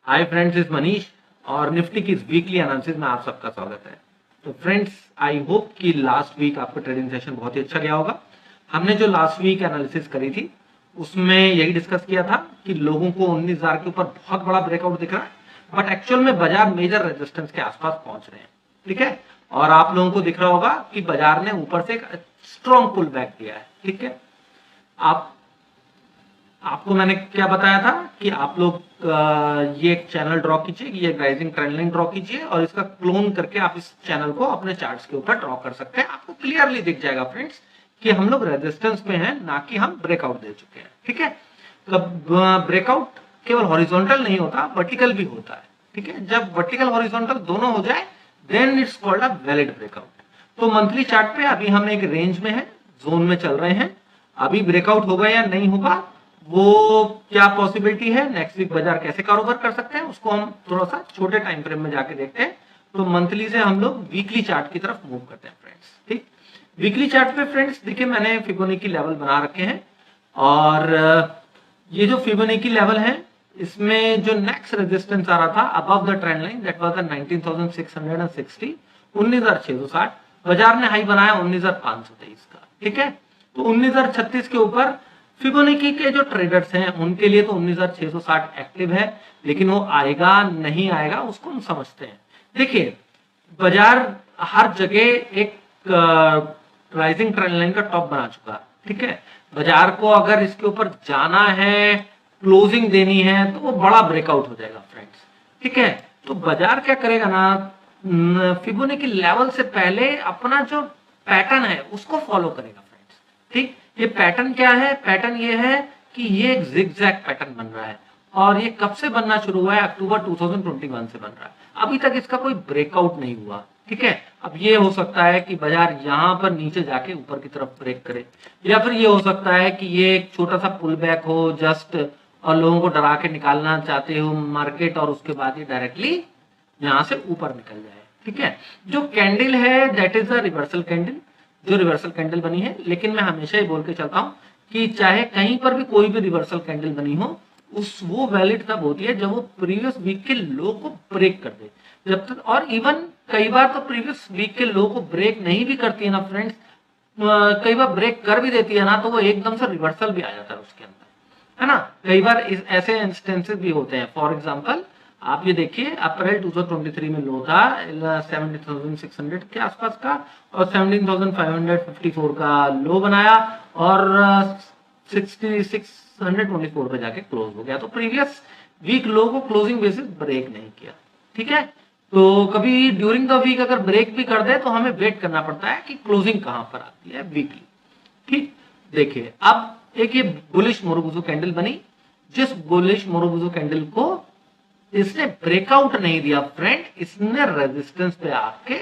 Hi friends, इस मनीष और Nifty की इस वीकली एनालिसिस में आप सबका स्वागत है। तो फ्रेंड्स, आई होप कि लास्ट वीक आपका ट्रेडिंग सेशन बहुत ही अच्छा गया होगा। हमने जो लास्ट वीक एनालिसिस करी थी उसमें यही डिस्कस किया था कि लोगों को 19,000 के ऊपर बहुत बड़ा ब्रेकआउट दिख रहा है, बट एक्चुअल में बाजार मेजर रेजिस्टेंस के आसपास पहुंच रहे हैं। ठीक है, और आप लोगों को दिख रहा होगा कि बाजार ने ऊपर से एक स्ट्रॉन्ग पुल बैक दिया है। ठीक है, आपको मैंने क्या बताया था कि आप लोग ये एक चैनल ड्रॉ कीजिए, ये राइजिंग ट्रेंड लाइन ड्रॉ कीजिए और इसका क्लोन करके आप इस चैनल को अपने चार्ट्स के ऊपर ड्रॉ कर सकते हैं। आपको क्लियरली दिख जाएगा फ्रेंड्स कि हम लोग रेजिस्टेंस पे हैं, ना कि हम ब्रेकआउट दे चुके हैं। ठीक है, तो ब्रेकआउट केवल हॉरिजॉन्टल नहीं होता, वर्टिकल भी होता है। ठीक है, जब वर्टिकल हॉरिजॉन्टल दोनों हो जाए then it's called a valid breakout. तो मंथली चार्ट पे अभी हम एक रेंज में है, जोन में चल रहे हैं। अभी ब्रेकआउट होगा या नहीं होगा वो क्या पॉसिबिलिटी है, नेक्स्ट वीक बाजार कैसे कारोबार कर सकते हैं, उसको हम थोड़ा सा छोटे टाइम फ्रेम में जाके देखते हैं। तो मंथली से हम लोग वीकली चार्ट की तरफ मूव करते हैं फ्रेंड्स। ठीक, वीकली चार्ट पे फ्रेंड्स देखिए मैंने फिबोनाची लेवल बना रखे हैं और ये जो फिबोनाची लेवल है इसमें जो नेक्स्ट रेजिस्टेंस आ रहा था above the trend line that was the 19,660, 19,660। बाजार ने हाई बनाया 19,523 का। ठीक है, तो 19,036 के ऊपर फिबोनाची के जो ट्रेडर्स हैं उनके लिए तो 19,660 एक्टिव है, लेकिन वो आएगा नहीं आएगा उसको हम समझते हैं। देखिए, बाजार हर जगह एक राइजिंग ट्रेंड लाइन का टॉप बना चुका है। ठीक है, बाजार को अगर इसके ऊपर जाना है, क्लोजिंग देनी है, तो वो बड़ा ब्रेकआउट हो जाएगा फ्रेंड्स। ठीक है, तो बाजार क्या करेगा ना, फिबोनाची लेवल से पहले अपना जो पैटर्न है उसको फॉलो करेगा फ्रेंड्स। ठीक, ये पैटर्न क्या है, पैटर्न ये है कि ये एक जिगजैग पैटर्न बन रहा है और ये कब से बनना शुरू हुआ है, अक्टूबर 2021 से बन रहा है। अभी तक इसका कोई ब्रेकआउट नहीं हुआ। ठीक है, अब ये हो सकता है कि बाजार यहां पर नीचे जाके ऊपर की तरफ ब्रेक करे, या फिर ये हो सकता है कि ये एक छोटा सा पुल बैक हो जस्ट, और लोगों को डरा के निकालना चाहते हो मार्केट, और उसके बाद ये डायरेक्टली यहां से ऊपर निकल जाए। ठीक है, जो कैंडल है that is a reversal candle, जो रिवर्सल कैंडल बनी है। लेकिन मैं हमेशा ही बोल के चलता हूं कि चाहे कहीं पर भी कोई भी रिवर्सल कैंडल बनी हो, वो वैलिड तब होती है जब वो प्रीवियस वीक के लो को ब्रेक कर दे। जब तक, और इवन कई बार तो प्रीवियस वीक के लो को ब्रेक नहीं भी करती है ना फ्रेंड्स, कई बार ब्रेक कर भी देती है ना, तो वो एकदम से रिवर्सल भी आ जाता है उसके अंदर, है ना। कई बार ऐसे इंस्टेंसेस भी होते हैं। फॉर एग्जाम्पल आप ये देखिए, अप्रैल 2023 में लो था 17,600 के आसपास का, और 17,554 का लो बनाया और 6624 पे जाके क्लोज हो गया। तो प्रीवियस वीक लो को क्लोजिंग बेसिस ब्रेक नहीं किया। ठीक है, तो कभी ड्यूरिंग द वीक अगर ब्रेक भी कर दे तो हमें वेट करना पड़ता है कि क्लोजिंग कहां पर आती है वीकली। ठीक, देखिए अब एक ये बुलिश मोरोबुजो कैंडल बनी, जिस बुलिश मोरोबुजो कैंडल को इसने ब्रेकआउट नहीं दिया फ्रेंड, इसने रेजिस्टेंस पे आके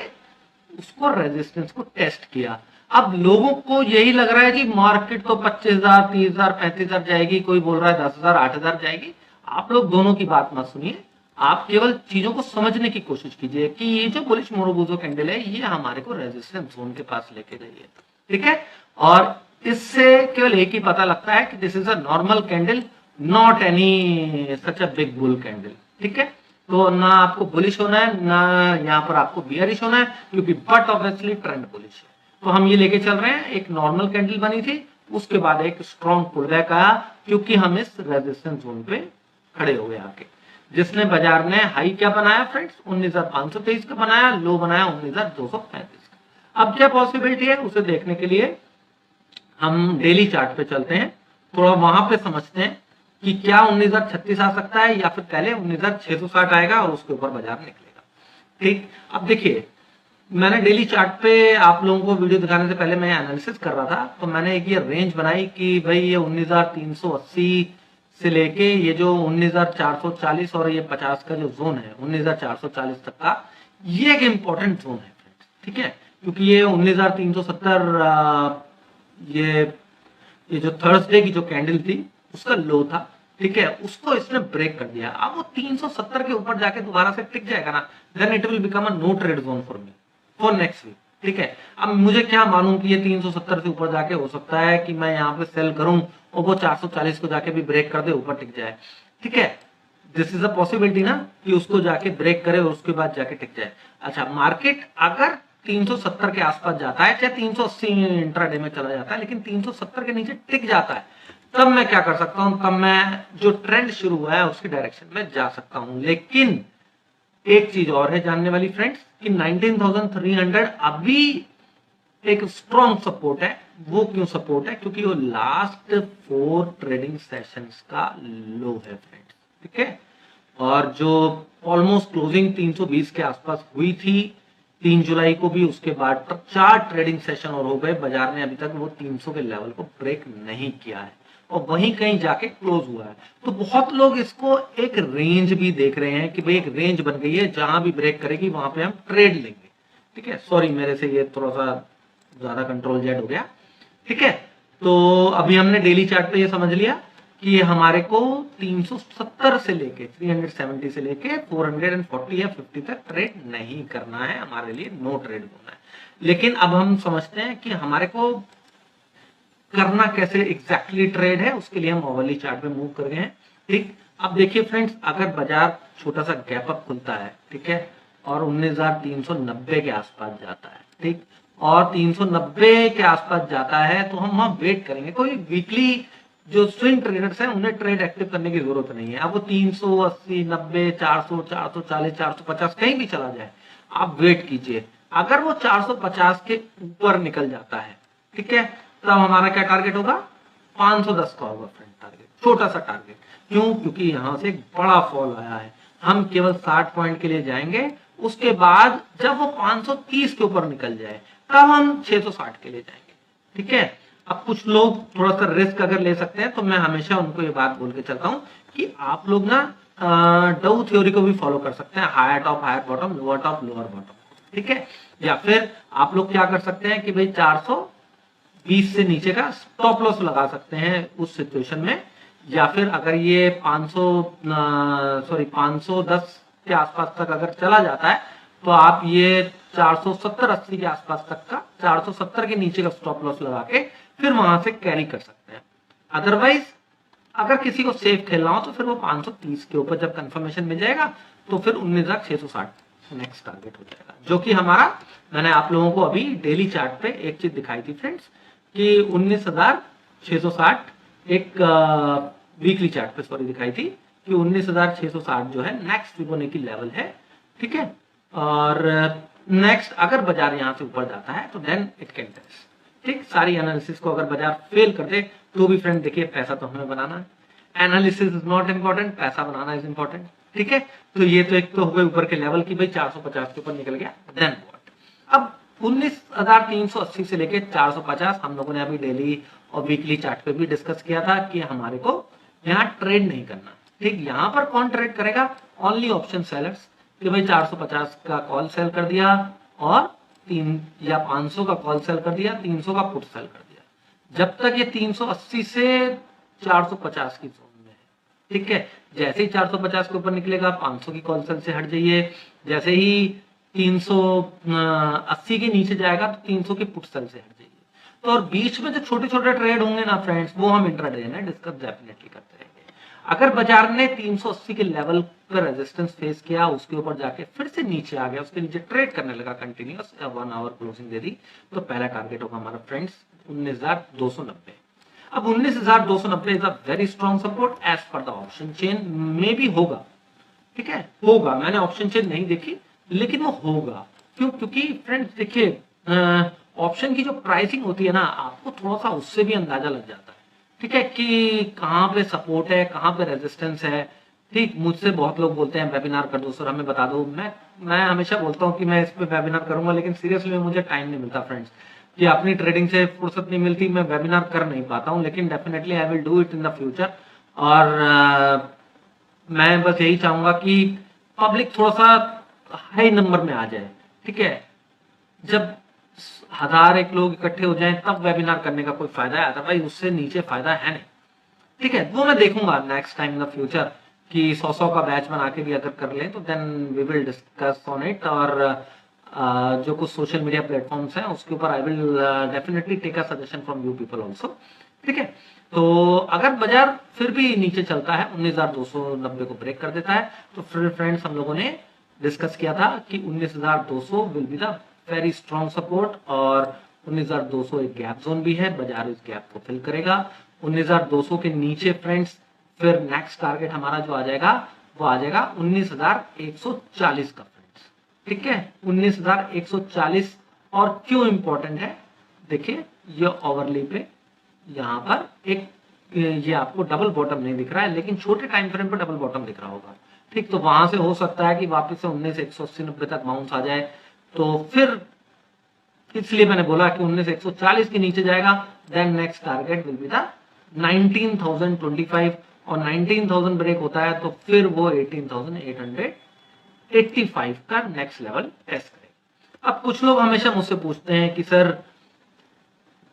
उसको रेजिस्टेंस को टेस्ट किया। अब लोगों को यही लग रहा है कि मार्केट तो 25,000, 30,000, 35,000 जाएगी, कोई बोल रहा है 10,000, 8,000 जाएगी। आप लोग दोनों की बात मत सुनिए, आप केवल चीजों को समझने की कोशिश कीजिए कि ये जो बुलिश मोरोबुजो कैंडल है ये हमारे को रेजिस्टेंस जोन के पास लेके गई है। ठीक है, और इससे केवल एक ही पता लगता है कि this is a normal candle, not any such a big bull candle. ठीक है, तो ना आपको बुलिश होना है ना यहाँ पर आपको बियरिश होना है, क्योंकि बट ऑब्वियसली ट्रेंड बुलिश है। तो हम ये लेके चल रहे हैं, एक नॉर्मल कैंडल बनी थी, उसके बाद एक स्ट्रॉन्ग पुलबैक आया, क्योंकि हम इस रेजिस्टेंस जोन पे खड़े हो गए आके, जिसने बाजार ने हाई क्या बनाया फ्रेंड्स, 19,523 का बनाया, लो बनाया 19,235 का। अब क्या पॉसिबिलिटी है उसे देखने के लिए हम डेली चार्ट पे चलते हैं, थोड़ा वहां पे समझते हैं कि क्या 19,036 आ सकता है या फिर पहले 19,660 आएगा और उसके ऊपर बाजार निकलेगा। ठीक, अब देखिए मैंने डेली चार्ट पे आप लोगों को वीडियो दिखाने से पहले मैं एनालिसिस कर रहा था, तो मैंने एक ये रेंज बनाई कि भाई ये 19,380 से लेके ये जो 19,440 और ये 50 का जो जोन है 19,440 तक का, ये एक इंपॉर्टेंट जोन है फ्रेंड्स। ठीक है, क्योंकि ये 19,370 ये जो थर्सडे की जो कैंडल थी उसका लो था। ठीक है, उसको इसने ब्रेक कर दिया। अब वो 370 के ऊपर जाके दोबारा से टिक जाएगा ना, then it will become a no trade zone for me for next week. ठीक है, अब मुझे क्या मालूम कि ये 370 से ऊपर जाके हो सकता है कि मैं यहाँ पे सेल करूं और वो 440 को जाके भी ब्रेक कर दे, ऊपर टिक जाए। ठीक है, दिस इज अ पॉसिबिलिटी ना कि उसको जाके ब्रेक करे और उसके बाद जाके टिक जाए। अच्छा, मार्केट अगर 370 के आसपास जाता है, चाहे 380 इंट्राडे में चला जाता है, लेकिन 370 के नीचे टिक जाता है, तब मैं क्या कर सकता हूं, तब मैं जो ट्रेंड शुरू हुआ है उसकी डायरेक्शन में जा सकता हूं। लेकिन एक चीज और है जानने वाली फ्रेंड्स, कि 19,300 अभी एक स्ट्रॉन्ग सपोर्ट है। वो क्यों सपोर्ट है? क्योंकि वो लास्ट 4 ट्रेडिंग सेशंस का लो है फ्रेंड्स, ठीक है। और जो ऑलमोस्ट क्लोजिंग 320 के आसपास हुई थी 3 जुलाई को भी, उसके बाद 4 ट्रेडिंग सेशन और हो गए, बाजार ने अभी तक वो 300 के लेवल को ब्रेक नहीं किया है और वहीं कहीं जाके क्लोज हुआ है। तो बहुत लोग इसको एक रेंज भी देख रहे हैं कि भाई एक रेंज बन गई है, जहां भी ब्रेक करेगी वहां पे हम ट्रेड लेंगे, ठीक है। सॉरी, मेरे से ये थोड़ा सा ज्यादा कंट्रोल जेड हो गया, ठीक है। तो अभी हमने डेली चार्ट पे ये समझ लिया कि हमारे को 370 से लेके 370 से लेके 440 या 50 तक ट्रेड नहीं करना है, हमारे लिए नो ट्रेड होना है। लेकिन अब हम समझते हैं कि हमारे को करना कैसे एग्जैक्टली ट्रेड है, उसके लिए हम ओवरली चार्ट पे मूव कर गए हैं, ठीक। अब देखिए फ्रेंड्स, अगर बाजार छोटा सा गैप अप खुलता है, ठीक है, और 19,390 के आसपास जाता है, ठीक, और 390 के आसपास जाता है, तो हम वहां वेट करेंगे। कोई वीकली जो स्विंग ट्रेडर्स हैं उन्हें ट्रेड एक्टिव करने की जरूरत नहीं है। अब वो 380, 90, 400, 440, 450 कहीं भी चला जाए, आप वेट कीजिए। अगर वो 450 के ऊपर निकल जाता है, ठीक है, तब हमारा क्या टारगेट होगा? 510 का होगा फ्रेंड टारगेट, छोटा सा टारगेट। क्यों? क्योंकि यहां से एक बड़ा फॉल आया है। हम केवल 60 पॉइंट के लिए जाएंगे, उसके बाद जब वो 530 के ऊपर निकल जाए तब हम 660 के लिए जाएंगे, ठीक है। अब कुछ लोग थोड़ा सा रिस्क अगर ले सकते हैं, तो मैं हमेशा उनको ये बात बोल के चलता हूं कि आप लोग ना डाउ थ्योरी को भी फॉलो कर सकते हैं, higher top higher bottom, lower top lower bottom, ठीक है। या फिर आप लोग क्या कर सकते हैं कि भाई 420 से नीचे का स्टॉप लॉस लगा सकते हैं उस सिचुएशन में। या फिर अगर ये 510 के आसपास तक अगर चला जाता है, तो आप ये 470-80 के आसपास तक का, 470 के नीचे का स्टॉप लॉस लगा के फिर वहां से कैरी कर सकते हैं। अदरवाइज अगर किसी को सेफ खेलना हो तो फिर वो 530 के ऊपर जब कंफर्मेशन मिल जाएगा तो फिर 19,660 नेक्स्ट टारगेट हो जाएगा, जो कि हमारा, मैंने आप लोगों को अभी डेली चार्ट पे एक चीज दिखाई थी फ्रेंड्स कि 19,660 एक वीकली चार्ट पे सॉरी दिखाई थी कि 19,660 जो है नेक्स्ट फिबोनाची लेवल है, ठीक है। और नेक्स्ट अगर बाजार यहां से ऊपर जाता है तो देन इट कैन टेस्ट, ठीक। सारी एनालिसिस को अगर बाजार फेल कर दे तो भी फ्रेंड देखिए, पैसा तो हमें बनाना है। एनालिसिस इज नॉट इंपॉर्टेंट, पैसा बनाना इज इंपॉर्टेंट, ठीक है। तो ये तो एक तो हो गए ऊपर के लेवल की भाई 450 के ऊपर निकल गया, देन व्हाट। अब 19,380 से लेके 450 हम लोगों ने अभी डेली और वीकली चार्ट पे भी डिस्कस किया था कि हमारे को यहाँ ट्रेड नहीं करना, ठीक। यहाँ पर कौन ट्रेड करेगा? ओनली ऑप्शन सेलर्स, कि भाई 450 का कॉल सेल कर दिया और 3 या 500 का कॉल सेल कर दिया, 300 का पुट सेल कर दिया, जब तक ये 380 से 450 की जोन में है, ठीक है। जैसे ही 450 के ऊपर निकलेगा 500 की कॉल सेल से हट जाइए, जैसे ही 380 के नीचे जाएगा तो 300 की पुट सेल से हट जाइए। तो और बीच में जो छोटे छोटे ट्रेड होंगे ना फ्रेंड्स, वो हम इंट्राडे में डिस्कस डेफिनेटली करते रहेंगे। अगर बाजार ने 380 के लेवल पर रेजिस्टेंस फेस किया, उसके ऊपर जाके फिर से नीचे आ गया, उसके नीचे ट्रेड करने लगा कंटिन्यूअस, 1 आवर क्लोजिंग दे दी, तो पहला टारगेट होगा हमारा फ्रेंड्स 19,290। अब 19,290 is a very strong support as per the option chain, मे भी होगा, ठीक है, होगा। मैंने ऑप्शन चेन नहीं देखी लेकिन वो होगा। क्यों? क्योंकि फ्रेंड्स देखिए, ऑप्शन की जो प्राइसिंग होती है ना, आपको थोड़ा सा उससे भी अंदाजा लग जाता है, ठीक है, कि कहाँ पे सपोर्ट है, कहाँ पे रेजिस्टेंस है, ठीक। मुझसे बहुत लोग बोलते हैं वेबिनार कर दो सर, हमें बता दो। मैं हमेशा बोलता हूँ कि मैं इस पे वेबिनार करूंगा, लेकिन सीरियसली मुझे टाइम नहीं मिलता फ्रेंड्स, कि अपनी ट्रेडिंग से फुर्सत नहीं मिलती, मैं वेबिनार कर नहीं पाता हूँ। लेकिन definitely I will do it in the future. और मैं बस यही चाहूंगा कि पब्लिक थोड़ा सा हाई नंबर में आ जाए, ठीक है। जब 1,000 लोग इकट्ठे हो जाएं तब वेबिनार करने का कोई फायदा है, अदरवाइज उससे नीचे फायदा है नहीं, ठीक है। वो मैं देखूंगा next time in the future कि 100 का बैच बना के भी अगर कर लें तो then we will discuss on it. और जो कुछ सोशल मीडिया प्लेटफॉर्म्स हैं उसके ऊपर I will definitely take a suggestion from you people also, ठीक है। तो अगर बाजार फिर भी नीचे चलता है 19,290 को ब्रेक कर देता है, तो फिर फ्रेंड्स हम लोगों ने डिस्कस किया था कि 19,200 will be the very strong support, और 19,200 एक गैप जोन भी है, बाजार इस गैप को फिल करेगा। 19,200 के नीचे फ्रेंड्स फिर नेक्स्ट टारगेट हमारा जो आ जाएगा वो आ जाएगा 19,140 का फ्रेंड्स, ठीक है, 19,140। और क्यों इंपॉर्टेंट है, देखिए ये ओवरले पे यहाँ पर एक ये आपको डबल बॉटम नहीं दिख रहा है, लेकिन छोटे टाइम फ्रेम पर डबल बॉटम दिख रहा होगा, ठीक। तो वहां से हो सकता है कि वापस से 19,180-90 तक बाउंस आ जाए, तो फिर इसलिए मैंने बोला कि 19,140 के नीचे जाएगा, then next target will be the 19,025, और 19,000 ब्रेक होता है तो फिर वो 18,885 का नेक्स्ट लेवल टेस्ट करेगा। अब कुछ लोग हमेशा मुझसे पूछते हैं कि सर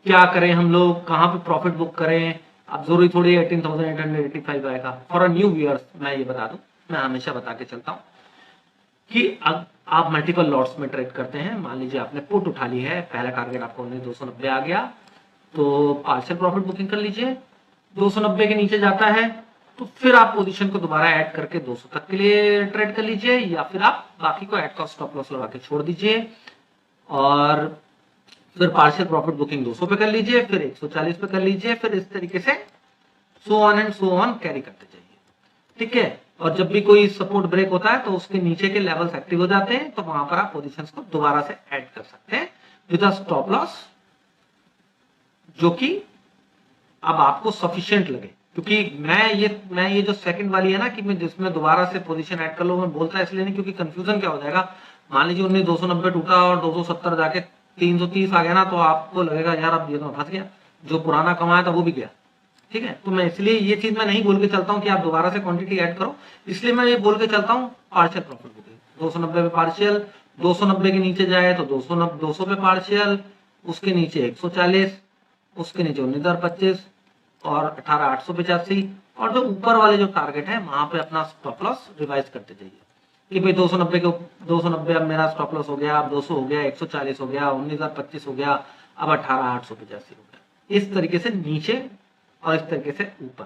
क्या करें हम लोग, कहां पे प्रॉफिट बुक करें, अब जरूरी थोड़ी 18,885 आएगा। फॉर अ न्यू व्यूअर्स मैं ये बता दूं, मैं हमेशा बता के चलता हूं कि अब आप मल्टीपल लॉट्स में ट्रेड करते हैं, मान लीजिए आपने पुट उठा ली है, पहला टारगेट आपको 19,290 आ गया, तो पार्शियल प्रॉफिट बुकिंग कर लीजिए। 290 के नीचे जाता है तो फिर आप पोजीशन को दोबारा ऐड करके 200 तक के लिए ट्रेड कर लीजिए, या फिर आप बाकी को एट कॉस्ट स्टॉप लॉस लगा के छोड़ दीजिए, और फिर पार्शियल प्रॉफिट बुकिंग 200 पे कर लीजिए, फिर 140 पे कर लीजिए, फिर इस तरीके से so on and so on carry करते जाइए, ठीक है। और जब भी कोई सपोर्ट ब्रेक होता है तो उसके नीचे के लेवल्स एक्टिव हो जाते हैं, तो वहां पर आप पोजीशंस को दोबारा से ऐड कर सकते हैं विद अ स्टॉप लॉस जो कि अब आपको सफिशिएंट लगे। क्योंकि मैं ये जो सेकंड वाली है ना कि मैं जिसमें दोबारा से पोजीशन ऐड कर लो, मैं बोलता इसलिए नहीं क्योंकि कंफ्यूजन क्या हो जाएगा, मान लीजिए 19,290 टूटा और 270 जाके 330 आ गया ना, तो आपको लगेगा यार अब ये तो फंस गया, जो पुराना कमाया था वो भी गया, ठीक है। तो मैं इसलिए ये चीज मैं नहीं बोल के चलता हूँ कि आप दोबारा से क्वांटिटी ऐड करो, इसलिए मैं ये बोल के चलता हूँ पार्शियल प्रॉफिट बुकिंग 290 पे पार्शियल, 290 के नीचे जाए तो 200 पे पार्शियल, उसके नीचे 140, उसके नीचे 19,025 और 18,885, और जो ऊपर वाले जो टारगेट है वहां पे अपना स्टॉप लॉस रिवाइज करते जाइए कि भाई 290 अब मेरा स्टॉप लॉस हो गया, अब 200 हो गया, 140 हो गया, 19,025 हो गया, अब 18,885 हो गया। इस तरीके से नीचे और इस तरीके से ऊपर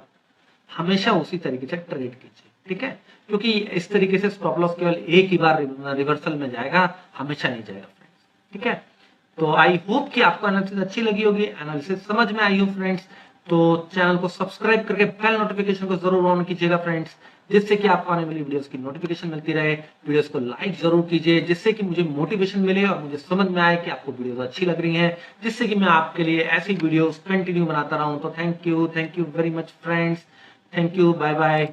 हमेशा उसी तरीके से ट्रेड कीजिए, ठीक है, क्योंकि इस तरीके से स्टॉप लॉस केवल एक ही बार रिवर्सल में जाएगा, हमेशा नहीं जाएगा फ्रेंड्स, ठीक है। तो आई होप कि आपको एनालिसिस अच्छी लगी होगी, एनालिसिस समझ में आई हो फ्रेंड्स, तो चैनल को सब्सक्राइब करके बेल नोटिफिकेशन को जरूर ऑन कीजिएगा फ्रेंड्स, जिससे कि आपको आने वाली वीडियोस की नोटिफिकेशन मिलती रहे। वीडियोस को लाइक जरूर कीजिए, जिससे कि मुझे मोटिवेशन मिले और मुझे समझ में आए कि आपको वीडियोस अच्छी लग रही हैं, जिससे कि मैं आपके लिए ऐसी वीडियोस कंटिन्यू बनाता रहूं। तो thank you very much friends, thank you, bye bye.